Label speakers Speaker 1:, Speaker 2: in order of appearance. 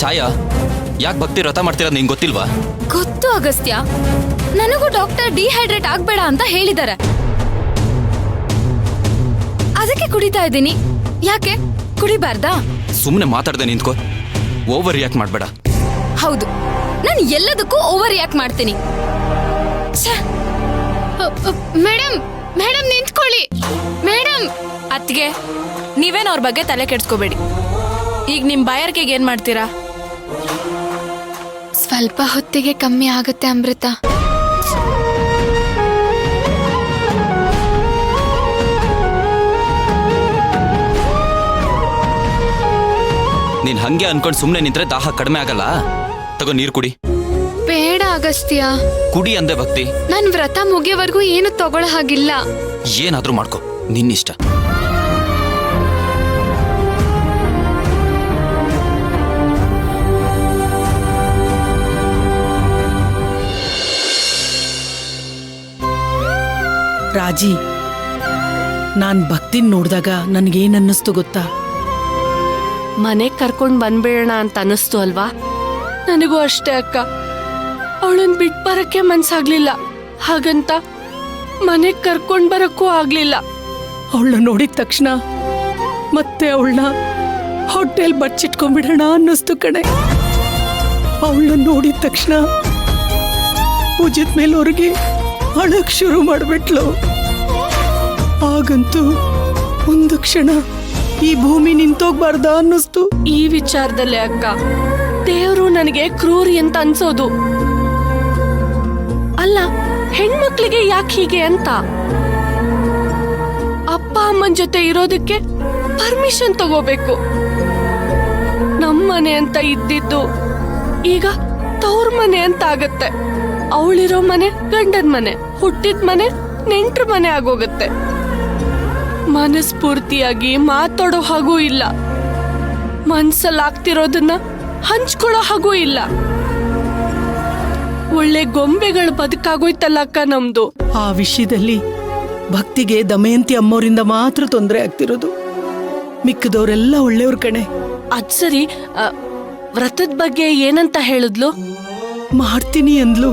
Speaker 1: ಸಾಯ, ಯಾಕೆ ಭಕ್ತಿ ವ್ರತ ಮಾಡ್ತಿರೋದು ನಿಂಗೆ ಗೊತ್ತಿಲ್ವಾ?
Speaker 2: ಗೊತ್ತು ಅಗಸ್ತ್ಯ, ನನಗೂ ಡಾಕ್ಟರ್ ಡಿಹೈಡ್ರೇಟ್ ಆಗ್ಬೇಡ ಅಂತ ಹೇಳಿದ್ದಾರೆ. ಅದಕ್ಕೆ ಕುಡಿತಾ ಇದ್ದೀನಿ. ಯಾಕೆ ಕುಡಿಬಾರ್ದಾ?
Speaker 1: ಸುಮ್ಮನೆ ಮಾತಾಡ್ದೆ ನಿಂತ್ಕೋ, ಓವರ್ ರಿಯಾಕ್ಟ್ ಮಾಡಬೇಡ.
Speaker 2: ಹೌದು, ನಾನು ಎಲ್ಲದಕ್ಕೂ ಓವರ್ ರಿಯಾಕ್ಟ್ ಮಾಡ್ತೀನಿ. ಮೇಡಮ್ ಮೇಡಮ್ ನಿಂತ್ಕೊಳ್ಳಿ ಮೇಡಮ್.
Speaker 3: ಅತ್ತಿಗೆ, ನೀವೇನು ಅವ್ರ ಬಗ್ಗೆ ತಲೆ ಕೆಡ್ಸ್ಕೋಬೇಡಿ. ಈಗ ನಿಮ್ ಬಾಯಾರಿಕೆಗೆ ಏನ್ ಮಾಡ್ತೀರಾ?
Speaker 2: ಸ್ವಲ್ಪ ಹೊತ್ತಿಗೆ ಕಮ್ಮಿ ಆಗುತ್ತೆ ಅಮೃತ.
Speaker 1: ನೀನ್ ಹಂಗೆ ಅನ್ಕೊಂಡು ಸುಮ್ಮನೆ ನಿಂತ್ರೆ ದಾಹ ಕಡಿಮೆ ಆಗಲ್ಲ. ತಗೋ ನೀರು ಕುಡಿ.
Speaker 2: ಬೇಡ ಅಗಸ್ತ್ಯ,
Speaker 1: ಕುಡಿ ಅಂದೆ ಭಕ್ತಿ.
Speaker 2: ನನ್ ವ್ರತ ಮುಗಿಯವರೆಗೂ ಏನು ತಗೊಳ್ಳೋ ಹಾಗಿಲ್ಲ.
Speaker 1: ಏನಾದ್ರೂ ಮಾಡ್ಕೊ, ನಿನ್ನಿಷ್ಟ.
Speaker 4: ರಾಜಿ, ನಾನ್ ಭಕ್ತಿನ್ ನೋಡ್ದಾಗ ನನ್ಗೇನ್ ಅನ್ನಿಸ್ತು ಗೊತ್ತಾ?
Speaker 3: ಮನೆಗ್ ಕರ್ಕೊಂಡ್ ಬಂದ್ಬಿಡೋಣ ಅಂತ ಅನಿಸ್ತು ಅಲ್ವಾ? ನನಗೂ ಅಷ್ಟೇ ಅಕ್ಕ. ಅವಳನ್ ಬಿಟ್ ಬರಕ್ಕೆ ಮನ್ಸಾಗ್ಲಿಲ್ಲ, ಹಾಗಂತ ಮನೆಗ್ ಕರ್ಕೊಂಡ್ ಬರಕ್ಕೂ ಆಗ್ಲಿಲ್ಲ.
Speaker 4: ಅವಳನ್ನ ನೋಡಿದ ತಕ್ಷಣ ಮತ್ತೆ ಅವಳನ್ನ ಹೋಟೆಲ್ ಬಚ್ಚಿಟ್ಕೊಂಡ್ಬಿಡೋಣ ಅನ್ನಿಸ್ತು ಕಣೆ. ಅವಳನ್ನ ನೋಡಿದ ತಕ್ಷಣ ಭುಜದ ಮೇಲೆ ಅವ್ರಿಗೆ ಅಳಕ್ ಶುರು ಮಾಡ್ಬಿಟ್ಲು. ಆಗಂತೂ ಒಂದು ಕ್ಷಣ ಈ ಭೂಮಿ ನಿಂತೋಗ್ಬಾರ್ದ ಅನ್ನಿಸ್ತು.
Speaker 3: ಈ ವಿಚಾರದಲ್ಲೇ ಅಕ್ಕ ದೇವ್ರು ನನಗೆ ಕ್ರೂರಿ ಅಂತ ಅನ್ಸೋದು. ಅಲ್ಲ, ಹೆಣ್ಮಕ್ಳಿಗೆ ಯಾಕೆ ಹೀಗೆ ಅಂತ. ಅಪ್ಪ ಅಮ್ಮನ ಜೊತೆ ಇರೋದಕ್ಕೆ ಪರ್ಮಿಷನ್ ತಗೋಬೇಕು. ನಮ್ಮನೆ ಅಂತ ಇದ್ದಿದ್ದು ಈಗ ತವ್ರ ಮನೆ ಅಂತ ಆಗತ್ತೆ. ಅವಳಿರೋ ಮನೆ ಗಂಡನ ಮನೆ, ಹುಟ್ಟಿದ ಮನೆ ನೆಂಟ್ರ ಮನೆ ಆಗೋಗತ್ತೆ. ಮನಸ್ಫೂರ್ತಿಯಾಗಿ ಮಾತಾಡೋ ಹಾಗೂ ಇಲ್ಲ, ಮನ್ಸಲ್ಲಾಗ್ತಿರೋದನ್ನ ಹಂಚ್ಕೊಳ್ಳೋ ಹಾಗೂ ಇಲ್ಲ. ಒಳ್ಳೆ ಗೊಂಬೆಗಳ ಬದುಕಾಗೋಯ್ತಲ್ಲ ಅಕ್ಕ ನಮ್ದು.
Speaker 4: ಆ ವಿಷಯದಲ್ಲಿ ಭಕ್ತಿಗೆ ದಮಯಂತಿ ಅಮ್ಮೋರಿಂದ ಮಾತ್ರ ತೊಂದರೆ ಆಗ್ತಿರೋದು. ಮಿಕ್ಕದವರೆಲ್ಲ ಒಳ್ಳೆಯವ್ರ ಕಣೆ.
Speaker 3: ಅದ್ ಸರಿ, ವ್ರತದ ಬಗ್ಗೆ ಏನಂತ ಹೇಳಿದ್ಲು?
Speaker 4: ಮಾಡ್ತೀನಿ ಅಂದ್ಲು.